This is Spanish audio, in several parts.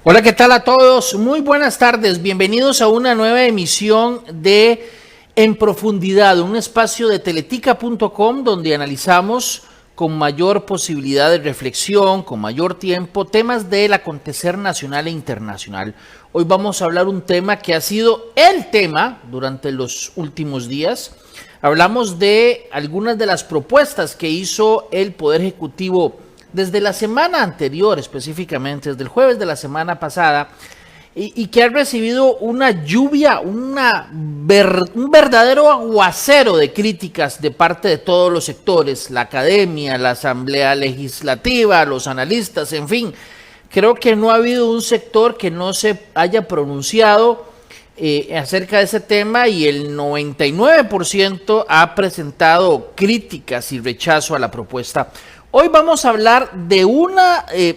Hola, ¿qué tal a todos? Muy buenas tardes, bienvenidos a una nueva emisión de En Profundidad, un espacio de teletica.com donde analizamos con mayor posibilidad de reflexión, con mayor tiempo, temas del acontecer nacional e internacional. Hoy vamos a hablar un tema que ha sido el tema durante los últimos días. Hablamos de algunas de las propuestas que hizo el Poder Ejecutivo desde la semana anterior, específicamente desde el jueves de la semana pasada, y que ha recibido una lluvia, un verdadero aguacero de críticas de parte de todos los sectores, la academia, la asamblea legislativa, los analistas, en fin. Creo que no ha habido un sector que no se haya pronunciado acerca de ese tema, y el 99% ha presentado críticas y rechazo a la propuesta. Hoy vamos a hablar de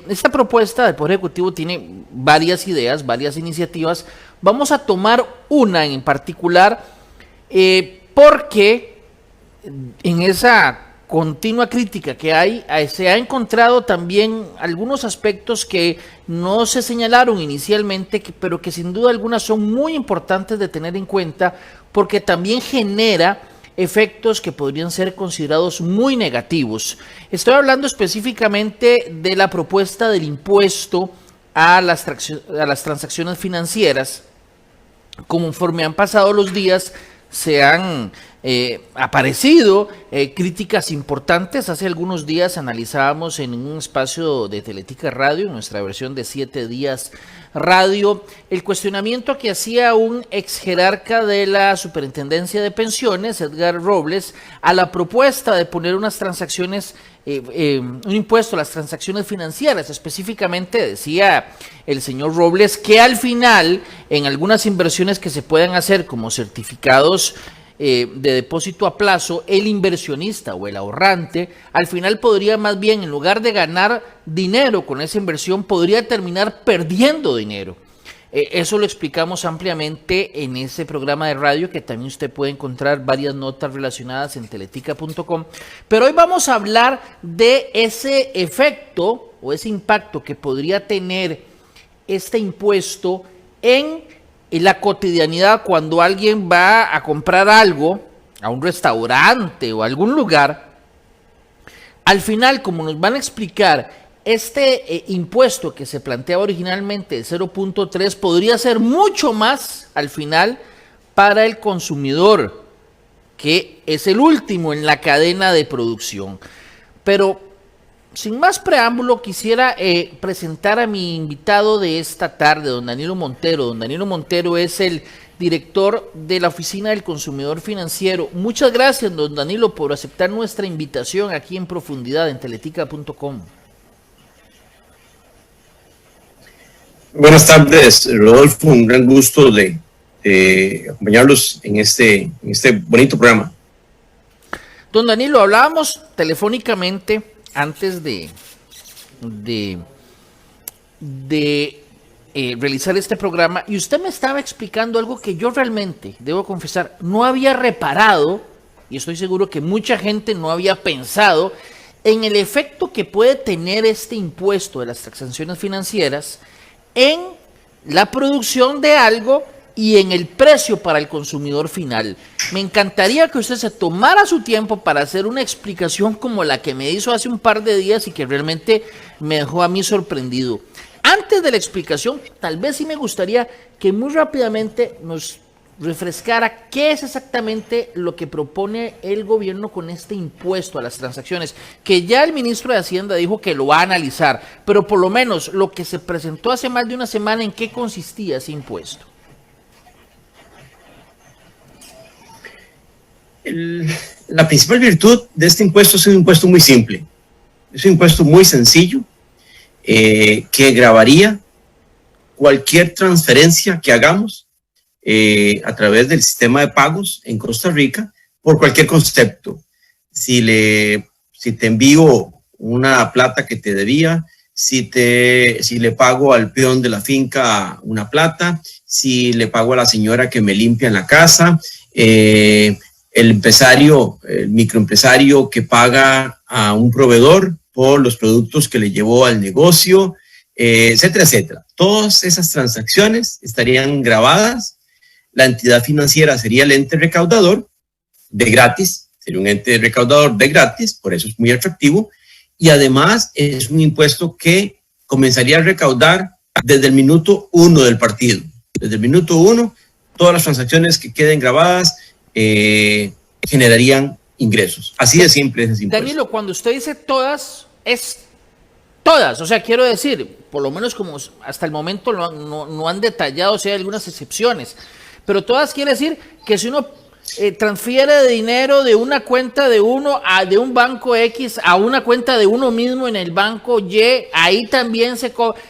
esta propuesta del Poder Ejecutivo tiene varias ideas, varias iniciativas. Vamos a tomar una en particular porque en esa continua crítica que hay, se ha encontrado también algunos aspectos que no se señalaron inicialmente, pero que sin duda alguna son muy importantes de tener en cuenta, porque también genera efectos que podrían ser considerados muy negativos. Estoy hablando específicamente de la propuesta del impuesto a las transacciones financieras. Conforme han pasado los días, se han aparecido críticas importantes. Hace algunos días analizábamos en un espacio de Teletica Radio, en nuestra versión de 7 días radio, el cuestionamiento que hacía un ex jerarca de la Superintendencia de Pensiones, Edgar Robles, a la propuesta de poner unas transacciones, un impuesto a las transacciones financieras. Específicamente decía el señor Robles que al final, en algunas inversiones que se puedan hacer como certificados de depósito a plazo, el inversionista o el ahorrante al final podría, más bien, en lugar de ganar dinero con esa inversión, podría terminar perdiendo dinero. Eso lo explicamos ampliamente en ese programa de radio, que también usted puede encontrar varias notas relacionadas en teletica.com. Pero hoy vamos a hablar de ese efecto o ese impacto que podría tener este impuesto en la cotidianidad, cuando alguien va a comprar algo a un restaurante o a algún lugar. Al final, como nos van a explicar, este impuesto que se planteaba originalmente de 0.3 podría ser mucho más al final para el consumidor, que es el último en la cadena de producción. Pero sin más preámbulo, quisiera presentar a mi invitado de esta tarde, don Danilo Montero. Don Danilo Montero es el director de la Oficina del Consumidor Financiero. Muchas gracias, don Danilo, por aceptar nuestra invitación aquí en Profundidad en teletica.com. Buenas tardes, Rodolfo. Un gran gusto de acompañarlos en este bonito programa. Don Danilo, hablábamos telefónicamente antes de realizar este programa, y usted me estaba explicando algo que yo realmente, debo confesar, no había reparado, y estoy seguro que mucha gente no había pensado en el efecto que puede tener este impuesto de las transacciones financieras en la producción de algo y en el precio para el consumidor final. Me encantaría que usted se tomara su tiempo para hacer una explicación como la que me hizo hace un par de días y que realmente me dejó a mí sorprendido. Antes de la explicación, tal vez sí me gustaría que muy rápidamente nos refrescara qué es exactamente lo que propone el gobierno con este impuesto a las transacciones, que ya el ministro de Hacienda dijo que lo va a analizar, pero por lo menos lo que se presentó hace más de una semana, ¿en qué consistía ese impuesto? La principal virtud de este impuesto es un impuesto muy simple, es un impuesto muy sencillo, que gravaría cualquier transferencia que hagamos a través del sistema de pagos en Costa Rica por cualquier concepto. Si te envío una plata que te debía, si le pago al peón de la finca una plata, si le pago a la señora que me limpia en la casa, el microempresario que paga a un proveedor por los productos que le llevó al negocio, etcétera, etcétera. Todas esas transacciones estarían grabadas. La entidad financiera sería el ente recaudador de gratis, sería un ente recaudador de gratis, por eso es muy atractivo, y además es un impuesto que comenzaría a recaudar desde el minuto 1 del partido. Desde el minuto 1, todas las transacciones que queden grabadas generarían ingresos. Así de simple es ese impuesto. Danilo, cuando usted dice todas, es todas. O sea, quiero decir, por lo menos como hasta el momento no han detallado si hay algunas excepciones, pero todas quiere decir que si uno transfiere dinero de una cuenta de uno de un banco X a una cuenta de uno mismo en el banco Y, ahí también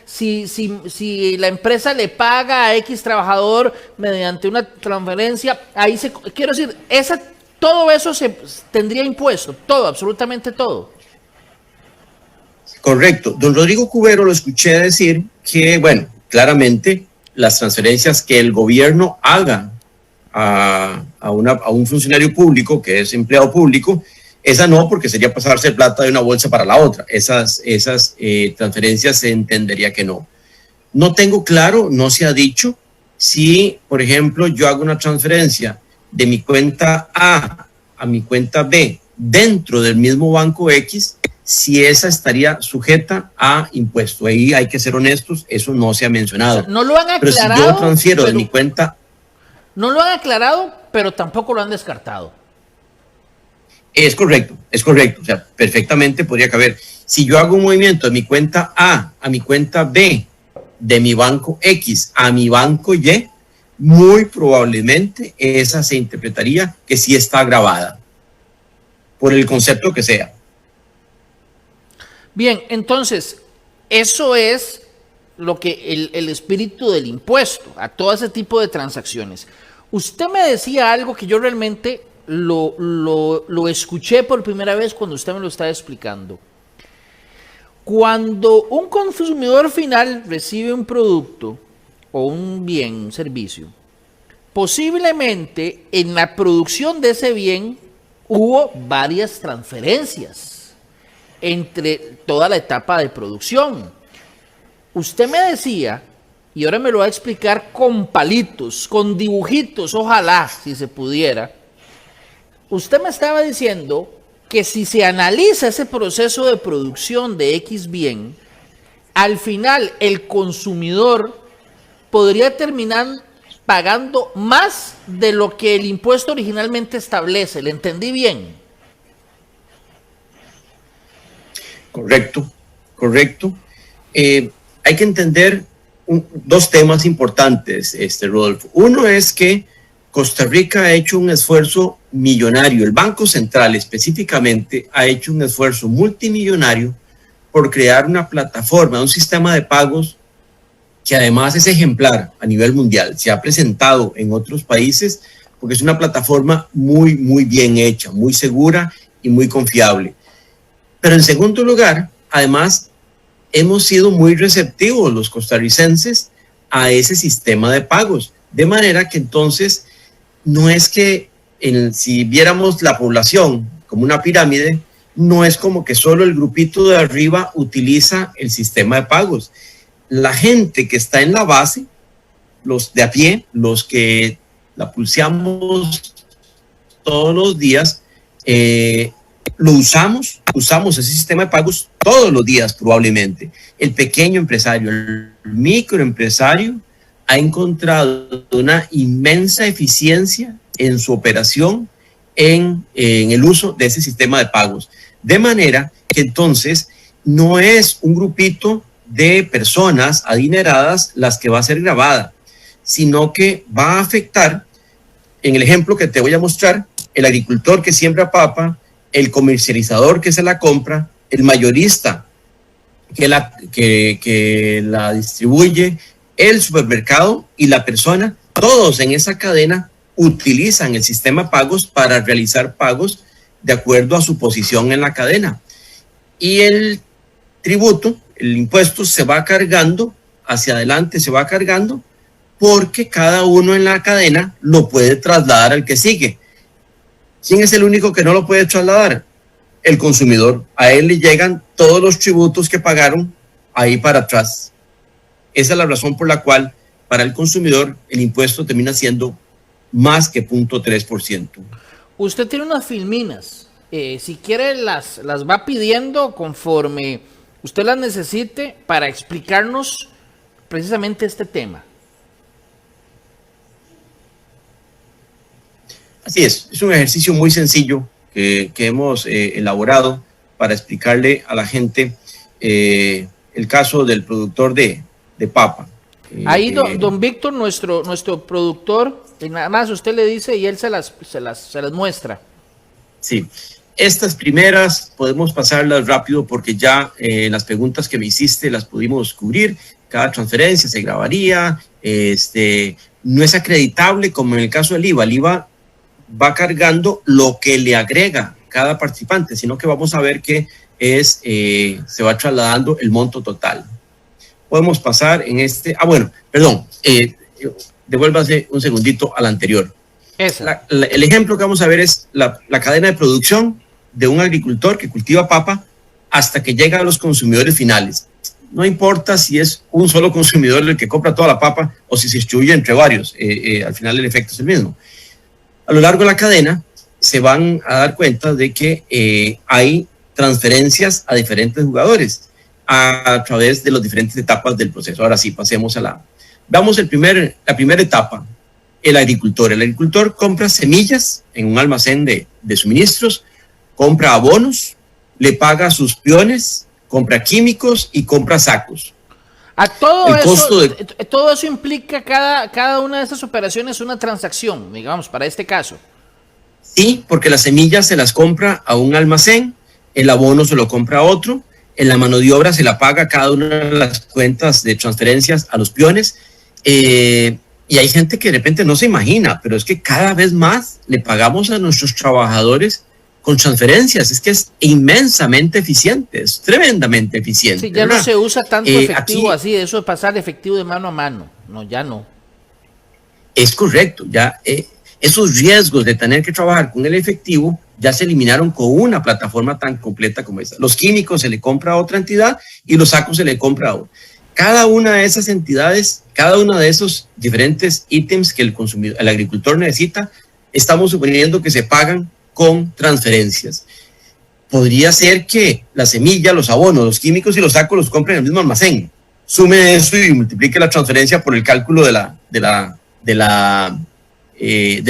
si la empresa le paga a X trabajador mediante una transferencia, ahí quiero decir, todo eso tendría impuesto, todo, absolutamente todo. Correcto. Don Rodrigo Cubero lo escuché decir que, bueno, claramente las transferencias que el gobierno haga a un funcionario público que es empleado público, esa no, porque sería pasarse plata de una bolsa para la otra. Esas transferencias se entendería que no. No tengo claro, no se ha dicho si, por ejemplo, yo hago una transferencia de mi cuenta A a mi cuenta B dentro del mismo banco X, si esa estaría sujeta a impuesto. Ahí hay que ser honestos, eso no se ha mencionado. O sea, no lo han aclarado. Pero si yo transfiero de mi cuenta... No lo han aclarado, pero tampoco lo han descartado. Es correcto. O sea, perfectamente podría caber. Si yo hago un movimiento de mi cuenta A a mi cuenta B, de mi banco X a mi banco Y, muy probablemente esa se interpretaría que sí está grabada, por el concepto que sea. Bien, entonces, eso es lo que el espíritu del impuesto a todo ese tipo de transacciones. Usted me decía algo que yo realmente lo escuché por primera vez cuando usted me lo estaba explicando. Cuando un consumidor final recibe un producto o un bien, un servicio, posiblemente en la producción de ese bien hubo varias transferencias entre toda la etapa de producción. Usted me decía, y ahora me lo va a explicar con palitos, con dibujitos, ojalá, si se pudiera. Usted me estaba diciendo que si se analiza ese proceso de producción de X bien, al final el consumidor podría terminar pagando más de lo que el impuesto originalmente establece. ¿Le entendí bien? Correcto. Hay que entender dos temas importantes, Rodolfo. Uno es que Costa Rica ha hecho un esfuerzo millonario, el Banco Central específicamente ha hecho un esfuerzo multimillonario por crear una plataforma, un sistema de pagos que además es ejemplar a nivel mundial. Se ha presentado en otros países porque es una plataforma muy, muy bien hecha, muy segura y muy confiable. Pero en segundo lugar, además, hemos sido muy receptivos los costarricenses a ese sistema de pagos. De manera que entonces, no es que si viéramos la población como una pirámide, no es como que solo el grupito de arriba utiliza el sistema de pagos. La gente que está en la base, los de a pie, los que la pulseamos todos los días, usamos ese sistema de pagos todos los días probablemente. El pequeño empresario, el microempresario ha encontrado una inmensa eficiencia en su operación en el uso de ese sistema de pagos. De manera que entonces no es un grupito de personas adineradas las que va a ser grabada, sino que va a afectar, en el ejemplo que te voy a mostrar, el agricultor que siembra papa, el comercializador que se la compra, el mayorista que la distribuye, el supermercado y la persona, todos en esa cadena utilizan el sistema de pagos para realizar pagos de acuerdo a su posición en la cadena. Y el tributo, el impuesto se va cargando hacia adelante, se va cargando porque cada uno en la cadena lo puede trasladar al que sigue. ¿Quién es el único que no lo puede trasladar? El consumidor. A él le llegan todos los tributos que pagaron ahí para atrás. Esa es la razón por la cual para el consumidor el impuesto termina siendo más que 0.3%. Usted tiene unas filminas. Si quiere las va pidiendo conforme usted las necesite para explicarnos precisamente este tema. Así es un ejercicio muy sencillo que hemos elaborado para explicarle a la gente el caso del productor de papa. Ahí don Víctor, nuestro productor, nada más usted le dice y él se las muestra. Sí, estas primeras podemos pasarlas rápido porque ya las preguntas que me hiciste las pudimos cubrir. Cada transferencia se grabaría, no es acreditable como en el caso del IVA. El IVA va cargando lo que le agrega cada participante, sino que vamos a ver que se va trasladando el monto total. Podemos pasar en devuélvase un segundito al anterior. El ejemplo que vamos a ver es la cadena de producción de un agricultor que cultiva papa hasta que llega a los consumidores finales. No importa si es un solo consumidor el que compra toda la papa o si se distribuye entre varios, al final el efecto es el mismo. A lo largo de la cadena se van a dar cuenta de que hay transferencias a diferentes jugadores a través de las diferentes etapas del proceso. Ahora sí, pasemos veamos la primera etapa, el agricultor. El agricultor compra semillas en un almacén de suministros, compra abonos, le paga a sus peones, compra químicos y compra sacos. Todo eso implica cada una de estas operaciones una transacción, digamos, para este caso. Sí, porque las semillas se las compra a un almacén, el abono se lo compra a otro, en la mano de obra se la paga cada una de las cuentas de transferencias a los peones, y hay gente que de repente no se imagina, pero es que cada vez más le pagamos a nuestros trabajadores con transferencias. Es que es inmensamente eficiente, es tremendamente eficiente. Sí, ya ¿verdad? No se usa tanto efectivo así, eso de pasar efectivo de mano a mano. No, ya no. Es correcto, ya esos riesgos de tener que trabajar con el efectivo ya se eliminaron con una plataforma tan completa como esta. Los químicos se le compra a otra entidad y los sacos se le compra a otra. Cada una de esas entidades, cada uno de esos diferentes ítems que el agricultor necesita, estamos suponiendo que se pagan con transferencias. Podría ser que la semilla, los abonos, los químicos y los sacos los compren en el mismo almacén. Sume eso y multiplique la transferencia por el cálculo del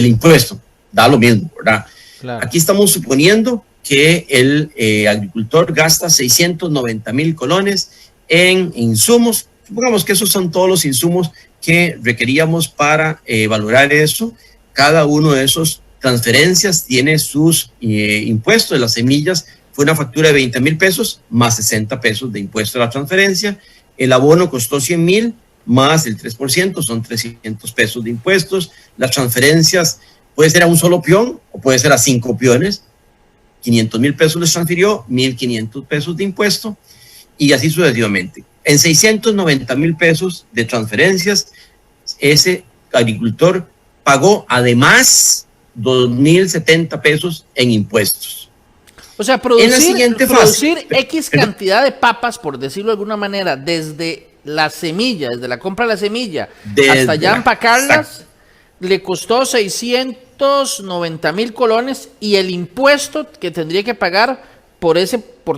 impuesto. Da lo mismo, ¿verdad? Claro. Aquí estamos suponiendo que el agricultor gasta 690,000 colones en insumos. Supongamos que esos son todos los insumos que requeríamos para valorar eso. Cada uno de esos transferencias tiene sus impuestos. De las semillas fue una factura de 20,000 pesos más 60 pesos de impuesto a la transferencia. El abono costó 100,000 más el 3%, son 300 pesos de impuestos. Las transferencias puede ser a un solo peón o puede ser a 5 peones. 500,000 pesos les transfirió, 1,500 pesos de impuesto y así sucesivamente. En 690,000 pesos de transferencias, ese agricultor pagó además 2,070 pesos en impuestos. O sea, producir X cantidad de papas, por decirlo de alguna manera, desde la semilla, desde la compra de la semilla, hasta ya empacarlas, le costó 690,000 colones y el impuesto que tendría que pagar por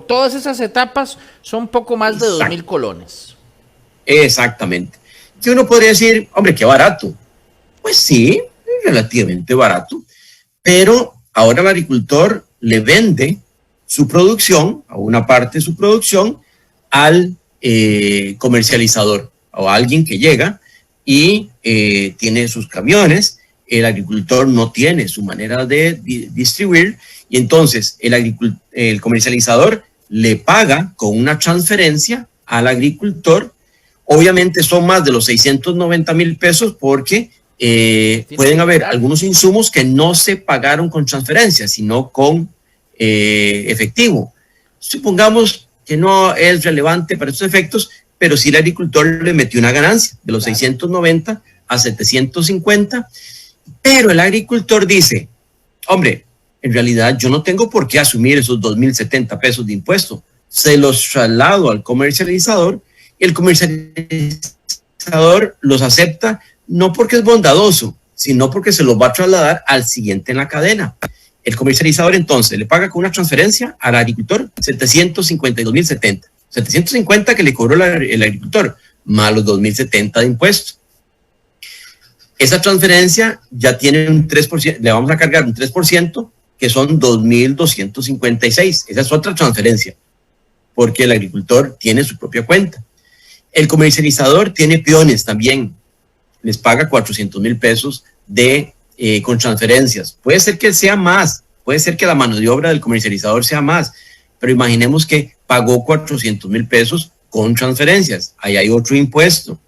todas esas etapas son poco más de 2,000 colones. Exactamente. Que uno podría decir, hombre, qué barato. Pues sí, es relativamente barato, pero ahora el agricultor le vende su producción, a una parte de su producción, al comercializador o a alguien que llega y tiene sus camiones. El agricultor no tiene su manera de distribuir y entonces el comercializador le paga con una transferencia al agricultor. Obviamente son más de los 690,000 pesos porque pueden haber algunos insumos que no se pagaron con transferencia, sino con efectivo. Supongamos que no es relevante para estos efectos, pero sí el agricultor le metió una ganancia de los 690 a 750, pero el agricultor dice, hombre, en realidad yo no tengo por qué asumir esos 2,070 pesos de impuesto, se los traslado al comercializador y el comercializador comercializador los acepta no porque es bondadoso, sino porque se los va a trasladar al siguiente en la cadena. El comercializador entonces le paga con una transferencia al agricultor 752.070. 750 que le cobró el agricultor, más los 2.070 de impuestos. Esa transferencia ya tiene un 3%, le vamos a cargar un 3%, que son 2.256. Esa es otra transferencia, porque el agricultor tiene su propia cuenta. El comercializador tiene peones también, les paga 400.000 pesos con transferencias. Puede ser que sea más, puede ser que la mano de obra del comercializador sea más, pero imaginemos que pagó 400.000 pesos con transferencias. Ahí hay otro impuesto.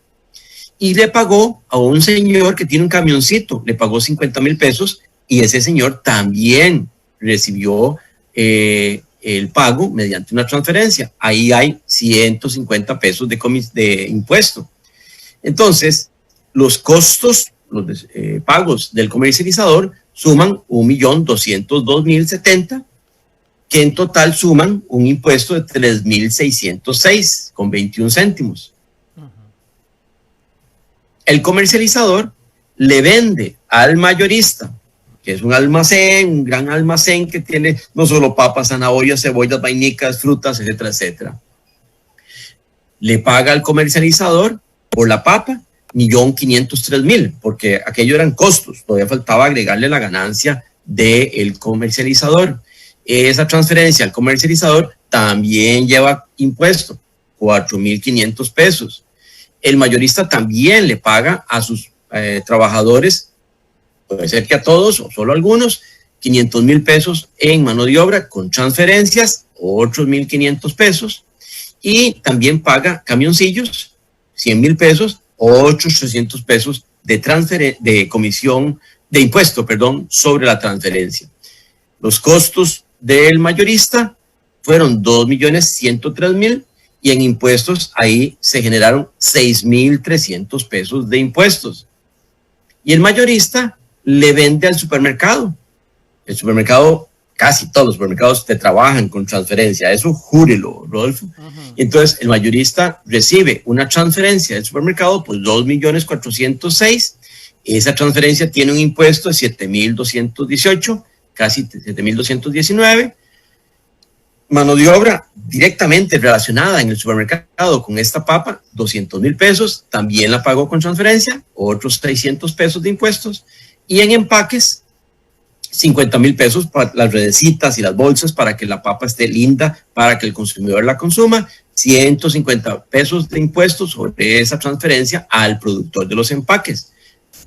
Y le pagó a un señor que tiene un camioncito, le pagó 50.000 pesos y ese señor también recibió el pago mediante una transferencia. Ahí hay 150 pesos de impuesto. Entonces, los costos, los pagos del comercializador suman 1.202.070, que en total suman un impuesto de 3.606 con 21 céntimos. El comercializador le vende al mayorista, que es un almacén, un gran almacén que tiene no solo papas, zanahorias, cebollas, vainicas, frutas, etcétera, etcétera. Le paga al comercializador por la papa 1.503.000, porque aquello eran costos, todavía faltaba agregarle la ganancia del comercializador. Esa transferencia al comercializador también lleva impuesto, 4.500 pesos. El mayorista también le paga a sus trabajadores, puede ser que a todos o solo a algunos, 500.000 pesos en mano de obra con transferencias, otros 1.500 pesos, y también paga camioncillos, 100.000 pesos, otros 300 pesos de comisión, de impuesto, sobre la transferencia. Los costos del mayorista fueron 2.103.000 y en impuestos ahí se generaron 6.300 pesos de impuestos. Y el mayorista le vende al supermercado. El supermercado, casi todos los supermercados te trabajan con transferencia. Eso júrelo, Rodolfo. Y entonces el mayorista recibe una transferencia del supermercado, pues 2.406.000. Esa transferencia tiene un impuesto de 7.218, casi 7.219. Mano de obra directamente relacionada en el supermercado con esta papa, 200.000 pesos, también la pagó con transferencia, otros 600 pesos de impuestos, y en empaques, 50.000 pesos para las redecitas y las bolsas para que la papa esté linda, para que el consumidor la consuma, 150 pesos de impuestos sobre esa transferencia al productor de los empaques.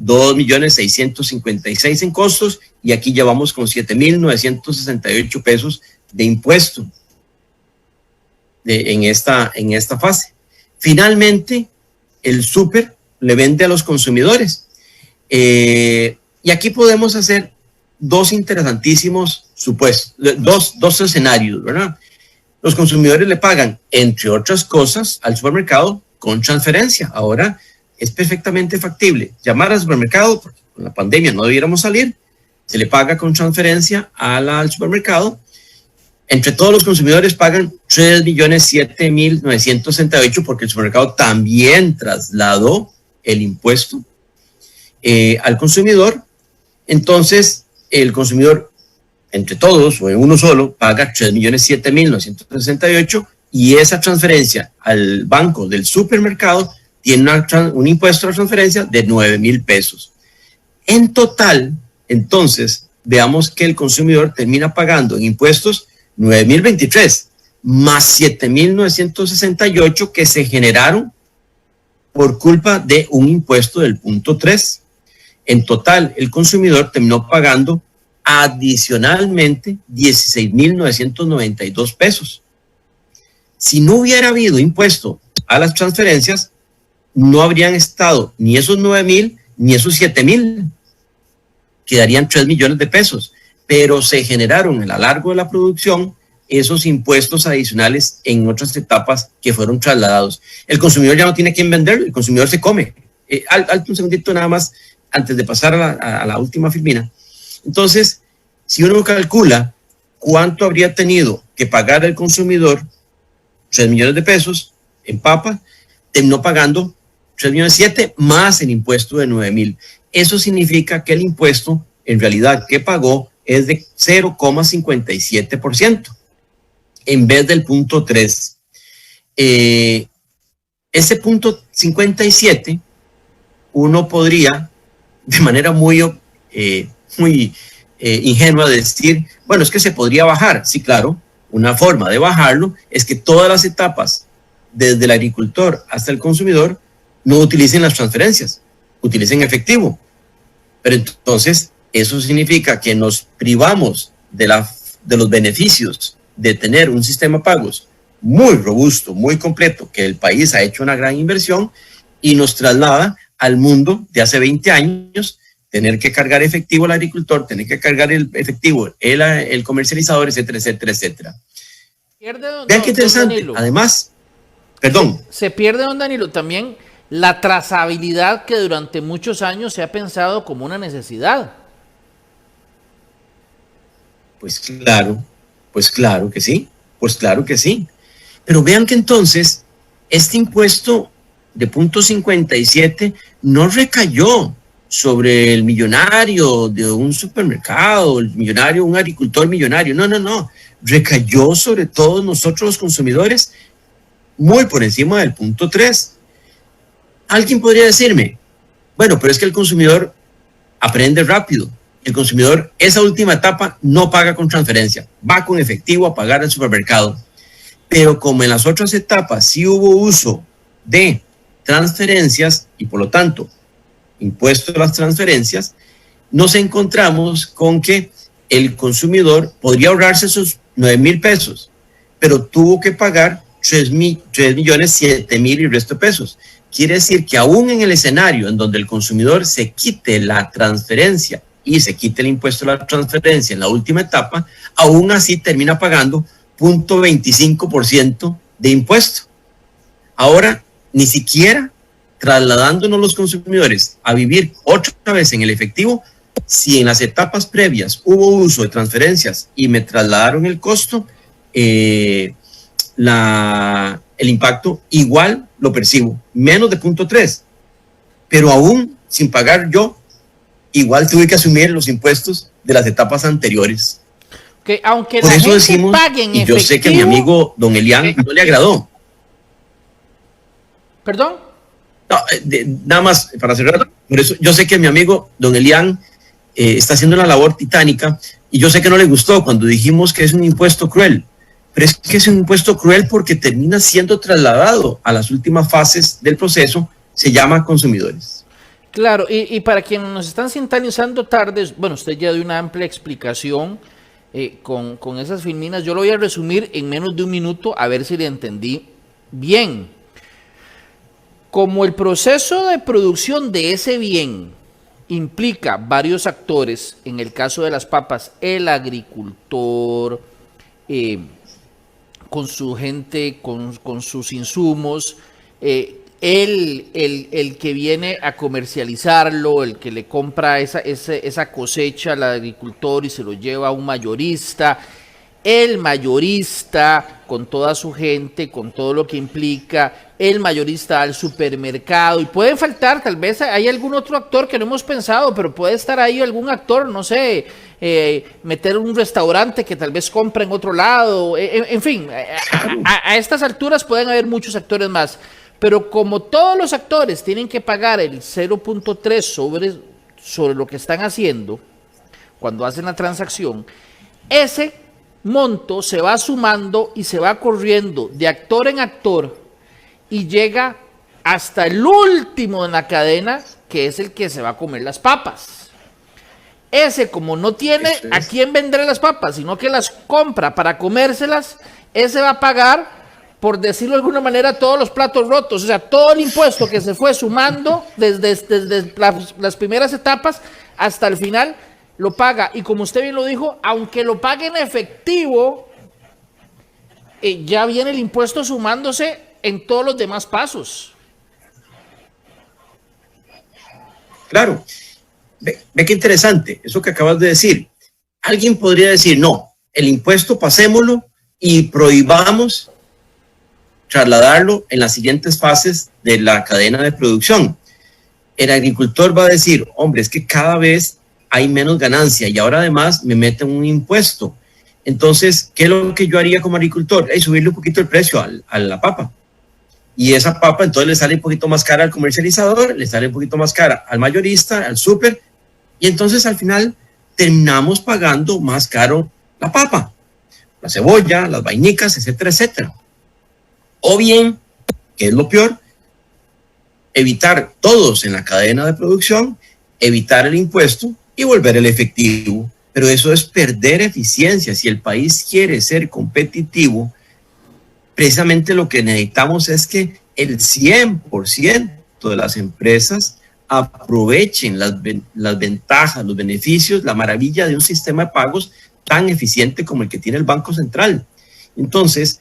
2.656.000 en costos y aquí ya vamos con 7.968 pesos de impuesto en esta fase. Finalmente, el súper le vende a los consumidores. Y aquí podemos hacer dos interesantísimos supuestos, dos escenarios, ¿verdad? Los consumidores le pagan, entre otras cosas, al supermercado con transferencia. Ahora es perfectamente factible llamar al supermercado, porque con la pandemia no debiéramos salir, se le paga con transferencia al supermercado. Entre todos los consumidores pagan 3.007.968 porque el supermercado también trasladó el impuesto al consumidor. Entonces, el consumidor, entre todos o en uno solo, paga 3.007.968 y esa transferencia al banco del supermercado tiene un impuesto a la transferencia de 9.000 pesos. En total, entonces, veamos que el consumidor termina pagando en impuestos 9.023 más 7.968 que se generaron por culpa de un impuesto del punto 3. En total, el consumidor terminó pagando adicionalmente 16.992 pesos. Si no hubiera habido impuesto a las transferencias, no habrían estado ni esos 9.000 ni esos 7.000. Quedarían 3 millones de pesos. Pero se generaron a lo largo de la producción esos impuestos adicionales en otras etapas que fueron trasladados. El consumidor ya no tiene quien venderlo, el consumidor se come. Un segundito nada más antes de pasar a la última filmina. Entonces, si uno calcula cuánto habría tenido que pagar el consumidor, 3 millones de pesos en papa, terminó pagando 3.700.000 más el impuesto de 9.000. Eso significa que el impuesto en realidad que pagó es de 0,57% en vez del punto 3. Ese punto 57 uno podría de manera muy ingenua decir, bueno, es que se podría bajar. Sí, claro, una forma de bajarlo es que todas las etapas, desde el agricultor hasta el consumidor, no utilicen las transferencias, utilicen efectivo. Pero entonces eso significa que nos privamos de los beneficios de tener un sistema de pagos muy robusto, muy completo, que el país ha hecho una gran inversión y nos traslada al mundo de hace 20 años, tener que cargar efectivo al agricultor, tener que cargar el efectivo el comercializador, etcétera, etcétera, etcétera. Vean qué interesante. Además, perdón. Se pierde, don Danilo, también la trazabilidad que durante muchos años se ha pensado como una necesidad. Pues claro que sí, Pero vean que entonces este impuesto de punto 57 no recayó sobre el millonario de un supermercado, el millonario, un agricultor millonario. No. Recayó sobre todos nosotros los consumidores muy por encima del punto 3. Alguien podría decirme, bueno, pero es que el consumidor aprende rápido. El consumidor, esa última etapa, no paga con transferencia, va con efectivo a pagar al supermercado. Pero como en las otras etapas sí hubo uso de transferencias y por lo tanto impuesto a las transferencias, nos encontramos con que el consumidor podría ahorrarse esos 9.000 pesos, pero tuvo que pagar 3.700.000 y el resto de pesos. Quiere decir que aún en el escenario en donde el consumidor se quite la transferencia y se quite el impuesto a la transferencia en la última etapa, aún así termina pagando 0.25% de impuesto. Ahora, ni siquiera trasladándonos los consumidores a vivir otra vez en el efectivo, si en las etapas previas hubo uso de transferencias y me trasladaron el costo, el impacto igual lo percibo, menos de 0.3, pero aún sin pagar yo, igual tuve que asumir los impuestos de las etapas anteriores. Que aunque por la eso gente decimos, pague en y yo efectivo, sé que a mi amigo don Elian no le agradó. ¿Perdón? No, nada más para cerrar, por eso yo sé que mi amigo don Elian está haciendo una labor titánica y yo sé que no le gustó cuando dijimos que es un impuesto cruel, pero es que es un impuesto cruel porque termina siendo trasladado a las últimas fases del proceso, se llama consumidores. Claro, y para quienes nos están sintonizando tarde, bueno, usted ya dio una amplia explicación con esas filminas, yo lo voy a resumir en menos de un minuto a ver si le entendí bien. Como el proceso de producción de ese bien implica varios actores, en el caso de las papas, el agricultor, con su gente, con sus insumos, el que viene a comercializarlo, el que le compra esa cosecha al agricultor y se lo lleva a un mayorista, el mayorista con toda su gente, con todo lo que implica, el mayorista al supermercado, y pueden faltar, tal vez hay algún otro actor que no hemos pensado, pero puede estar ahí algún actor, no sé, meter un restaurante que tal vez compra en otro lado, en fin, a estas alturas pueden haber muchos actores más, pero como todos los actores tienen que pagar el 0.3 sobre lo que están haciendo, cuando hacen la transacción, ese monto se va sumando y se va corriendo de actor en actor y llega hasta el último en la cadena, que es el que se va a comer las papas. Ese, como no tiene a quién vender las papas, sino que las compra para comérselas, ese va a pagar, por decirlo de alguna manera, todos los platos rotos. O sea, todo el impuesto que se fue sumando desde las primeras etapas hasta el final, lo paga. Y como usted bien lo dijo, aunque lo pague en efectivo, ya viene el impuesto sumándose en todos los demás pasos. Claro. Ve qué interesante eso que acabas de decir. Alguien podría decir, no, el impuesto pasémoslo y prohibamos trasladarlo en las siguientes fases de la cadena de producción. El agricultor va a decir, hombre, es que cada vez hay menos ganancia y ahora además me meten un impuesto. Entonces, ¿qué es lo que yo haría como agricultor? Subirle un poquito el precio a la papa. Y esa papa entonces le sale un poquito más cara al comercializador, le sale un poquito más cara al mayorista, al súper, y entonces al final terminamos pagando más caro la papa, la cebolla, las vainicas, etcétera, etcétera. O bien, que es lo peor, evitar todos en la cadena de producción, evitar el impuesto y volver el efectivo. Pero eso es perder eficiencia. Si el país quiere ser competitivo, precisamente lo que necesitamos es que el 100% de las empresas aprovechen las ventajas, los beneficios, la maravilla de un sistema de pagos tan eficiente como el que tiene el Banco Central. Entonces,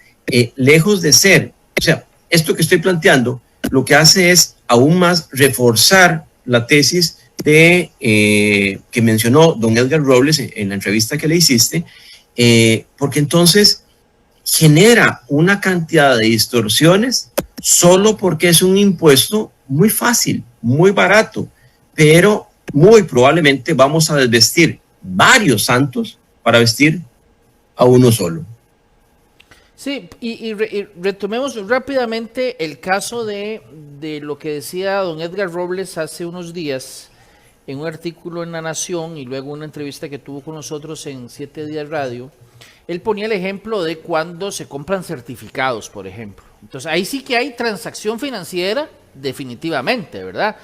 lejos de ser, o sea, esto que estoy planteando, lo que hace es aún más reforzar la tesis que mencionó don Edgar Robles en la entrevista que le hiciste, porque entonces genera una cantidad de distorsiones solo porque es un impuesto muy fácil, muy barato, pero muy probablemente vamos a desvestir varios santos para vestir a uno solo. Sí, y retomemos rápidamente el caso de lo que decía don Edgar Robles hace unos días en un artículo en La Nación y luego una entrevista que tuvo con nosotros en 7 Días Radio. Él ponía el ejemplo de cuando se compran certificados, por ejemplo. Entonces, ahí sí que hay transacción financiera, definitivamente, ¿verdad?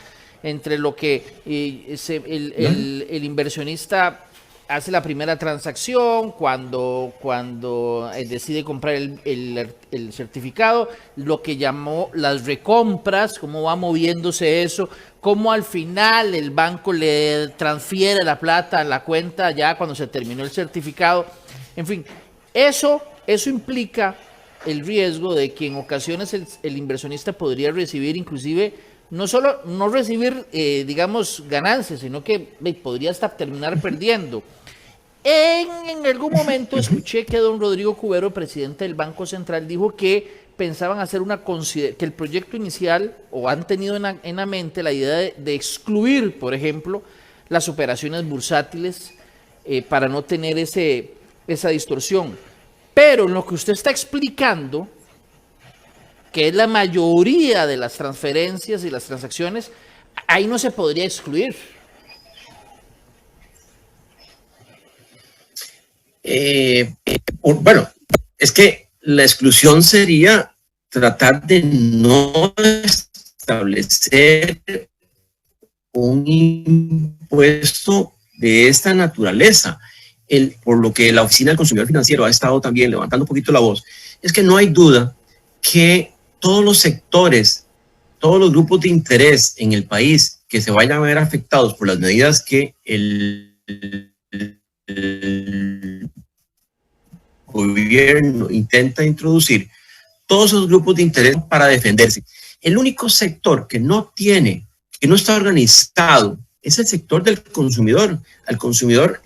Entre lo que el inversionista hace la primera transacción, cuando decide comprar el certificado, lo que llamó las recompras, cómo va moviéndose eso, cómo al final el banco le transfiere la plata a la cuenta ya cuando se terminó el certificado. En fin, eso implica el riesgo de que en ocasiones el inversionista podría recibir inclusive, no solo no recibir, digamos, ganancias, sino que podría hasta terminar perdiendo. En algún momento escuché que don Rodrigo Cubero, presidente del Banco Central, dijo que pensaban hacer que el proyecto inicial, o han tenido en la mente la idea de excluir, por ejemplo, las operaciones bursátiles para no tener esa distorsión. Pero en lo que usted está explicando, que es la mayoría de las transferencias y las transacciones, ahí no se podría excluir. Bueno, es que la exclusión sería tratar de no establecer un impuesto de esta naturaleza. Por lo que la Oficina del Consumidor Financiero ha estado también levantando un poquito la voz, es que no hay duda que todos los sectores, todos los grupos de interés en el país que se vayan a ver afectados por las medidas que el gobierno intenta introducir, todos esos grupos de interés para defenderse. El único sector que no está organizado es el sector del consumidor. Al consumidor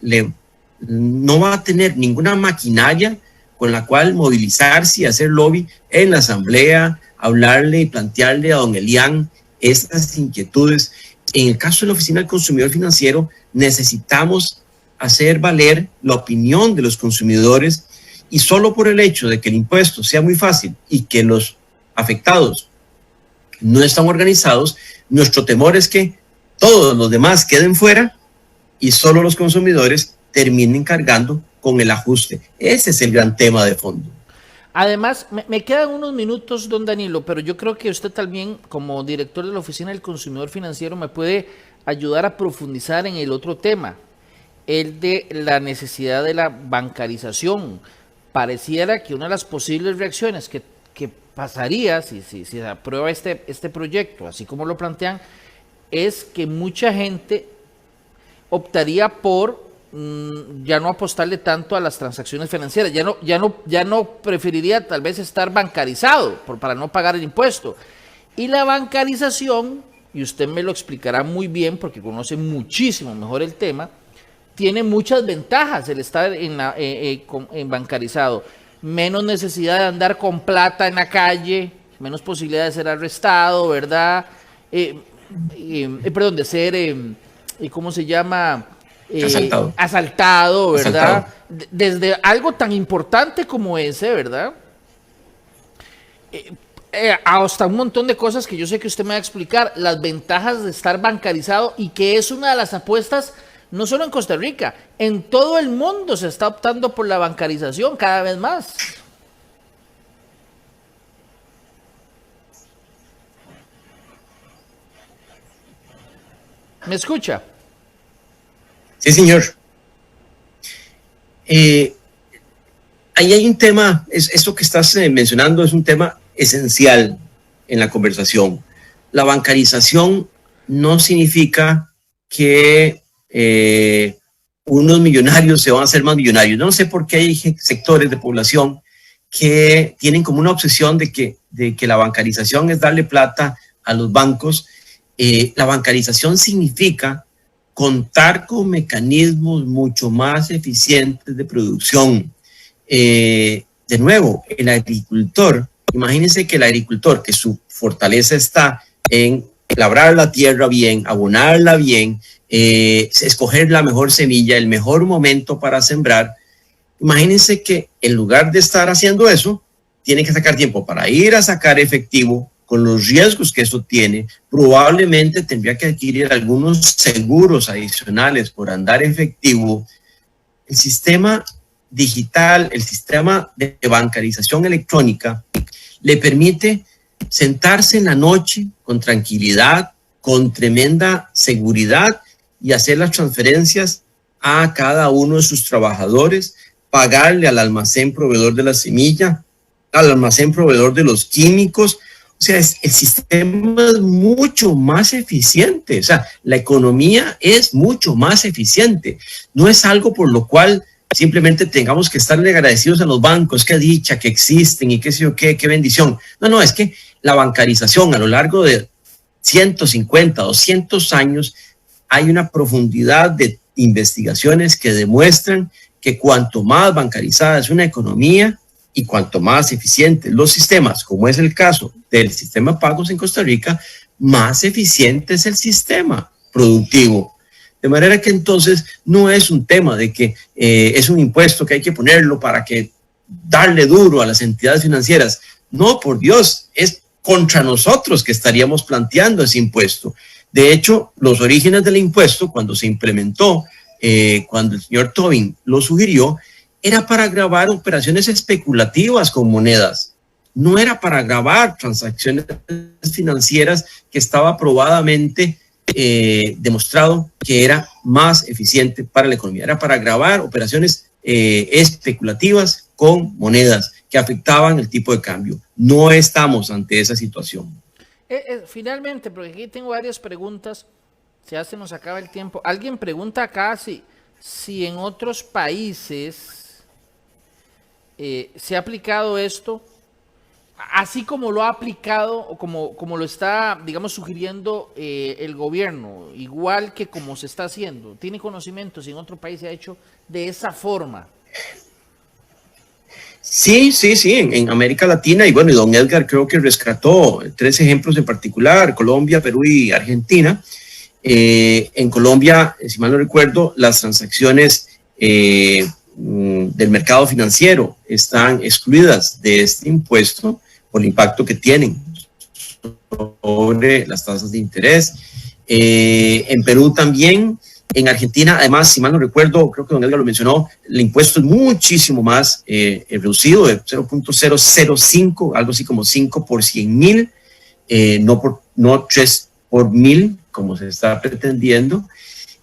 no va a tener ninguna maquinaria con la cual movilizarse y hacer lobby en la asamblea, hablarle y plantearle a don Elian estas inquietudes. En el caso de la Oficina del Consumidor Financiero, necesitamos hacer valer la opinión de los consumidores, y solo por el hecho de que el impuesto sea muy fácil y que los afectados no están organizados, nuestro temor es que todos los demás queden fuera y solo los consumidores terminen cargando con el ajuste. Ese es el gran tema de fondo. Además, me quedan unos minutos, don Danilo, pero yo creo que usted también, como director de la Oficina del Consumidor Financiero, me puede ayudar a profundizar en el otro tema, el de la necesidad de la bancarización. Pareciera que una de las posibles reacciones que pasaría si se aprueba este proyecto, así como lo plantean, es que mucha gente optaría por ya no apostarle tanto a las transacciones financieras, ya no preferiría tal vez estar bancarizado para no pagar el impuesto. Y la bancarización, y usted me lo explicará muy bien porque conoce muchísimo mejor el tema, tiene muchas ventajas el estar en bancarizado. menos necesidad de andar con plata en la calle, menos posibilidad de ser arrestado, ¿verdad? Perdón, de ser, ¿cómo se llama? Asaltado, ¿verdad? Asaltado. Desde algo tan importante como ese, ¿verdad? Hasta un montón de cosas que yo sé que usted me va a explicar, las ventajas de estar bancarizado y que es una de las apuestas, no solo en Costa Rica, en todo el mundo se está optando por la bancarización cada vez más. ¿Me escucha? Sí, señor. Ahí hay un tema, esto que estás mencionando es un tema esencial en la conversación. La bancarización no significa que unos millonarios se van a hacer más millonarios. No sé por qué hay sectores de población que tienen como una obsesión de que la bancarización es darle plata a los bancos. La bancarización significa contar con mecanismos mucho más eficientes de producción. De nuevo, el agricultor, imagínense que el agricultor, que su fortaleza está en labrar la tierra bien, abonarla bien, escoger la mejor semilla, el mejor momento para sembrar. Imagínense que en lugar de estar haciendo eso, tiene que sacar tiempo para ir a sacar efectivo, con los riesgos que eso tiene, probablemente tendría que adquirir algunos seguros adicionales por andar efectivo. El sistema digital, el sistema de bancarización electrónica, le permite sentarse en la noche con tranquilidad, con tremenda seguridad y hacer las transferencias a cada uno de sus trabajadores, pagarle al almacén proveedor de la semilla, al almacén proveedor de los químicos. O sea, el sistema es mucho más eficiente. O sea, la economía es mucho más eficiente. No es algo por lo cual simplemente tengamos que estarle agradecidos a los bancos, qué dicha que existen y qué sé yo qué bendición. No, es que la bancarización a lo largo de 150, 200 años hay una profundidad de investigaciones que demuestran que cuanto más bancarizada es una economía y cuanto más eficientes los sistemas, como es el caso del sistema de pagos en Costa Rica, más eficiente es el sistema productivo. De manera que entonces no es un tema de que es un impuesto que hay que ponerlo para que darle duro a las entidades financieras. No, por Dios, es contra nosotros que estaríamos planteando ese impuesto. De hecho, los orígenes del impuesto, cuando se implementó, cuando el señor Tobin lo sugirió, era para gravar operaciones especulativas con monedas. No era para gravar transacciones financieras que estaba probadamente demostrado que era más eficiente para la economía. Era para grabar operaciones especulativas con monedas que afectaban el tipo de cambio. No estamos ante esa situación. Finalmente, porque aquí tengo varias preguntas, ya se nos acaba el tiempo. Alguien pregunta acá si en otros países se ha aplicado esto, así como lo ha aplicado o como lo está, digamos, sugiriendo el gobierno, igual que como se está haciendo. ¿Tiene conocimiento si en otro país se ha hecho de esa forma? Sí, en América Latina, y bueno, y don Edgar creo que rescató 3 ejemplos en particular: Colombia, Perú y Argentina. En Colombia, si mal no recuerdo, las transacciones del mercado financiero están excluidas de este impuesto por el impacto que tienen sobre las tasas de interés. En Perú también. En Argentina, además, si mal no recuerdo, creo que don Edgar lo mencionó, el impuesto es muchísimo más reducido, de 0.005, algo así como 5 por 100,000, no 3 por 1,000, como se está pretendiendo.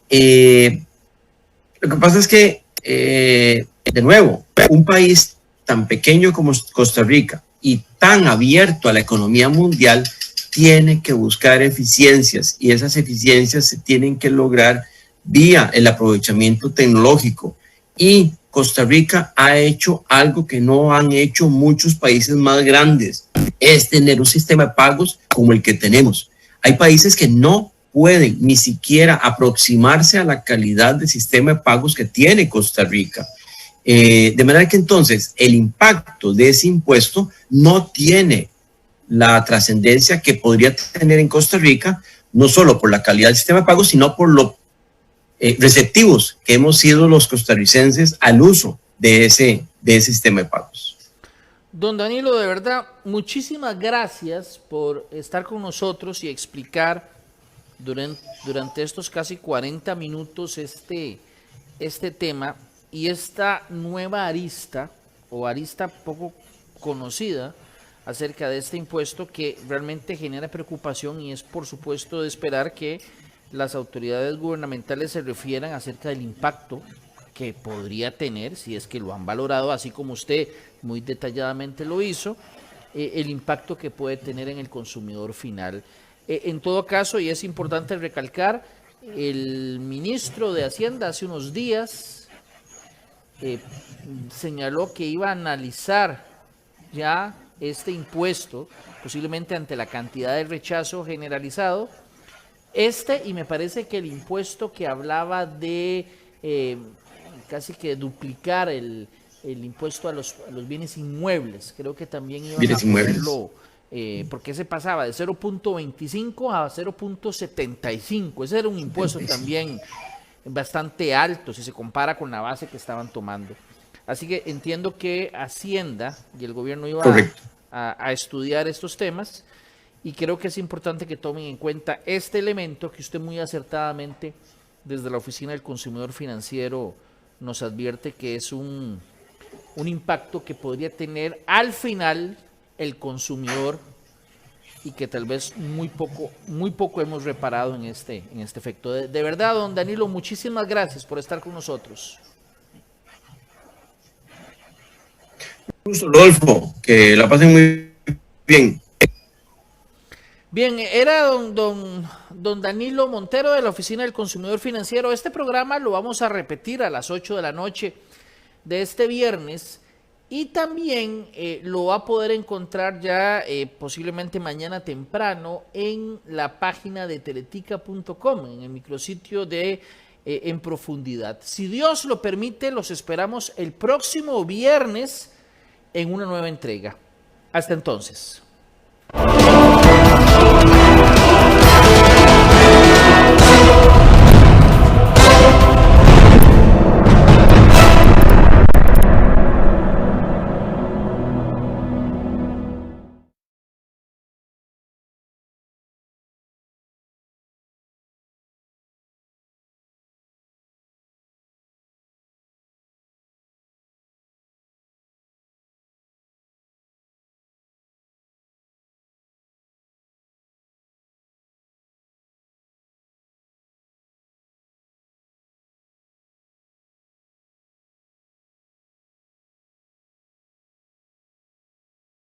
Lo que pasa es que, de nuevo, un país tan pequeño como Costa Rica y tan abierto a la economía mundial tiene que buscar eficiencias, y esas eficiencias se tienen que lograr vía el aprovechamiento tecnológico. Y Costa Rica ha hecho algo que no han hecho muchos países más grandes, es tener un sistema de pagos como el que tenemos. Hay países que no pueden ni siquiera aproximarse a la calidad del sistema de pagos que tiene Costa Rica. De manera que entonces el impacto de ese impuesto no tiene la trascendencia que podría tener en Costa Rica, no solo por la calidad del sistema de pagos, sino por lo receptivos que hemos sido los costarricenses al uso de ese sistema de pagos. Don Danilo, de verdad, muchísimas gracias por estar con nosotros y explicar durante estos casi 40 minutos este tema y esta nueva arista o arista poco conocida acerca de este impuesto que realmente genera preocupación y es por supuesto de esperar que las autoridades gubernamentales se refieran acerca del impacto que podría tener, si es que lo han valorado, así como usted muy detalladamente lo hizo, el impacto que puede tener en el consumidor final. En todo caso, y es importante recalcar, el ministro de Hacienda hace unos días señaló que iba a analizar ya este impuesto, posiblemente ante la cantidad de rechazo generalizado, y me parece que el impuesto que hablaba de casi que duplicar el impuesto a los bienes inmuebles, creo que también iban a ponerlo, porque se pasaba de 0.25 a 0.75, ese era un impuesto también bastante alto si se compara con la base que estaban tomando. Así que entiendo que Hacienda y el gobierno iba a estudiar estos temas y creo que es importante que tomen en cuenta este elemento que usted muy acertadamente desde la Oficina del Consumidor Financiero nos advierte que es un impacto que podría tener al final el consumidor y que tal vez muy poco hemos reparado en este efecto. De verdad, don Danilo, muchísimas gracias por estar con nosotros. Gusto, Rodolfo, que la pasen muy bien. Bien, era don Danilo Montero de la Oficina del Consumidor Financiero. Este programa lo vamos a repetir a las 8 de la noche de este viernes y también lo va a poder encontrar ya posiblemente mañana temprano en la página de teletica.com, en el micrositio de En Profundidad. Si Dios lo permite, los esperamos el próximo viernes en una nueva entrega. Hasta entonces.